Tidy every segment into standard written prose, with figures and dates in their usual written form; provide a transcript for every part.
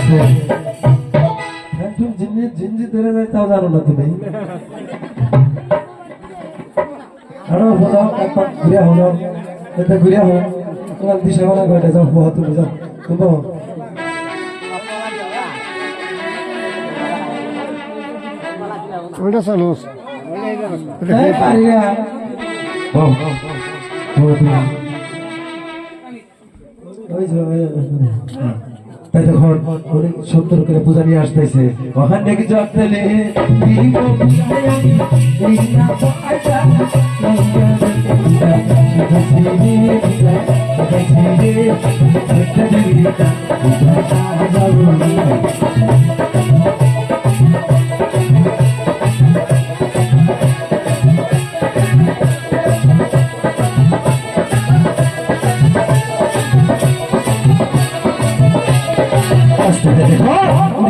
আছে Phantom Gen Z ধরে যায় তাও জানো না তুমি আরো বোঝাও একবার ঘুরে হলো এটা ঘুরে হলো তোমার দিশা বানা করে যাও বহুত তুমি যাও তুমি ওইটা চালু এই পারিয়া ও ওই যে তাই দেখো অনেক সুন্দর করে পূজা নিয়ে আসতেছে ওখান থেকে জলে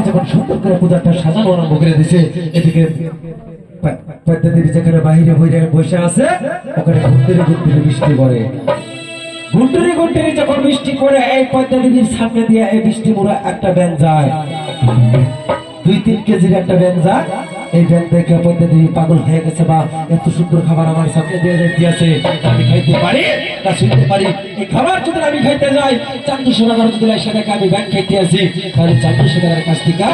যখন সুন্দর করে পূজাটা সাজানো আরম্ভ করে দিছে এদিকে পদ্মাদেবী যেখানে বাহিরে বসে আছে ওখানে গুন্ডুরি গুন্ডুরি বৃষ্টি করে গুন্ডুরি গুন্ডুরি যখন বৃষ্টি করে এই পদ্মাদেবীর সামনে দিয়ে এই বৃষ্টি মুড়া একটা ব্যান যায় 2-3 কেজির একটা ব্যান যায় এই ব্যান দেখে পদ্মাদেবী পাগল হয়ে গেছে বা এত সুন্দর খাবার আমার সামনে দিয়ে দিয়েছে আমি খাইতে পারি না শুনতে পারি এই খাবার যদি আমি খাইতে যাই চান্দু সোনাগার যদি সেটাকে আমি ব্যান খাইতে আসি তাহলে চান্দু সোনাগারের কাছ থেকে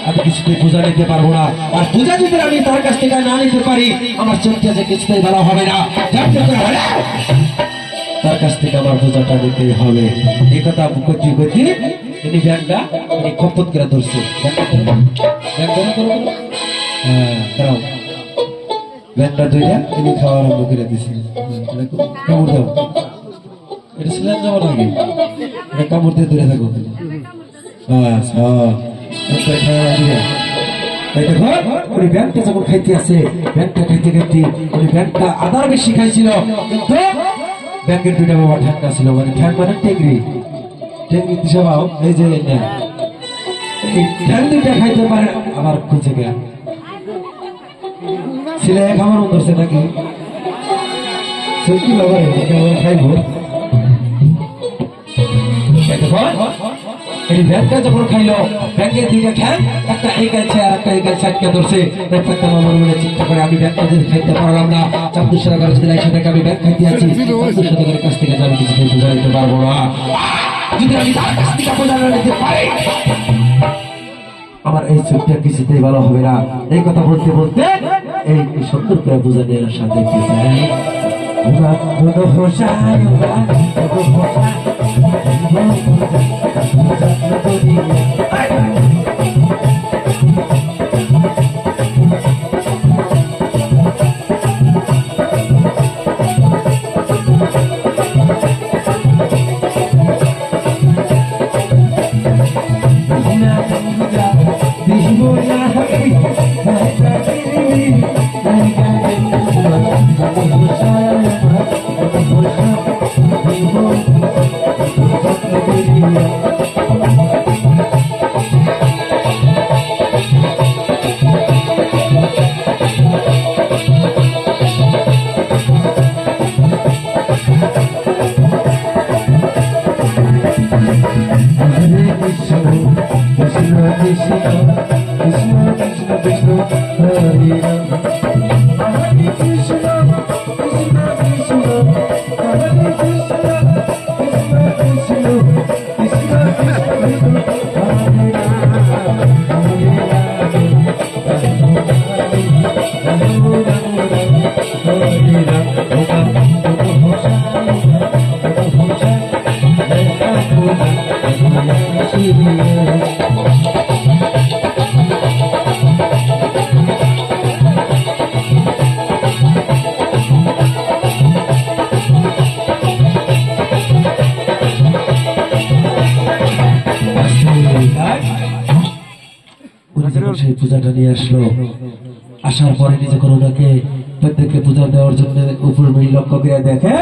আমি কিছুতেই পূজা নিতে পারবো না আর পূজা যদি আমি তার কাছ থেকে না নিতে পারি আমার চোখটা যে কিছুতেই ভালো হবে না তার কাছ থেকে আমার পূজাটা নিতে হবে এই কথা করছি করছি তিনি ব্যানটা উনি খপ্পত করে ধরছে ব্যানটা ধরে তিনি খাওয়া আরম্ভ করে দিছে কামড় দাও এটা সিলেন যাবো নাকি এটা কামড় দিয়ে ধরে থাকো ব্যাংকটা যখন খাইতে আছে ব্যাংকটা খাইতে খাইতে উনি ব্যাংকটা আদার বেশি খাইছিল কিন্তু ব্যাংকের দুইটা বাবা ঠান্ডা ছিল মানে ঠ্যাং মানে টেংরি টেংরি দিশা বাও এই যে ঠ্যাং দুইটা খাইতে পারে আবার খুঁজে গেল ছেলে খাবার ধরছে নাকি সত্যি বাবা খাইব এই ব্যাংকটা যখন খাইলো ব্যাংকের দুইটা ঠ্যাং একটা এই গেছে আর একটা এই গেছে আটকে ধরছে চিন্তা করে আমি ব্যাংকটা যদি খাইতে পারলাম না 400 টাকার যদি লাইসে থেকে আমি ব্যাংক খাইতে আছি 400 টাকার কাছ থেকে আমি কিছু পূজা নিতে পারবো না যদি আমি তার কাছ থেকে পূজা নিতে পারি আমার এই চোখটা কিছুতেই ভালো হবে না এই কথা বলতে বলতে এই সুন্দর করে পূজা নিয়ে সাথে সেই পূজাটা নিয়ে আসলো আসার পরে যখন ওনাকে প্রত্যেককে পূজা দেওয়ার জন্য উপর মিল লক্ষ্য করে দেখে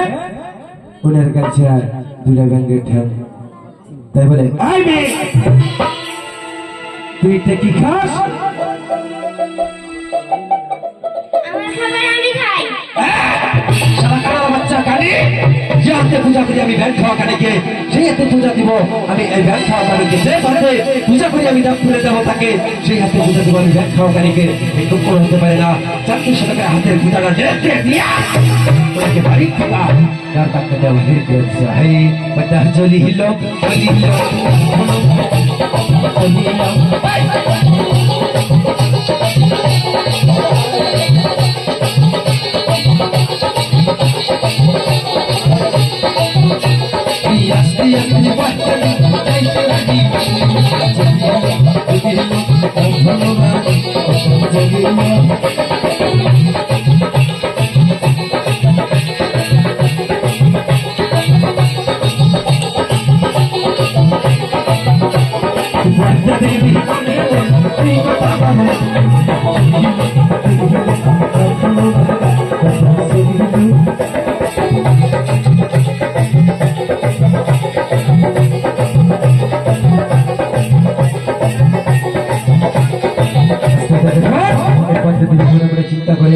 ওনার কাছে দুইটা ব্যাঙ্গের ঠ্যাং তাই বলে তুই এটা কি খাস বাচ্চা কালি হাতে পূজা করি আমি ব্যাগ খাওয়া কানেকে, সেই হাতে পূজা দিব আমি এই ব্যাগ খাওয়া কানেকে, যে হাতে পূজা করি আমি ডাক খুলে দেবো তাকে, সেই হাতে পূজা দিব আমি ব্যাগ খাওয়া কানেকে। এই টুকরো হতে পারে না, 400 টাকার হাতের পূজাটা দেখতে দিয়া ওকে বাড়ি থাকা যার তাকে দেওয়া হের করেছে। হাই বাটা জলি হিলো জলি হিলো জলি হিলো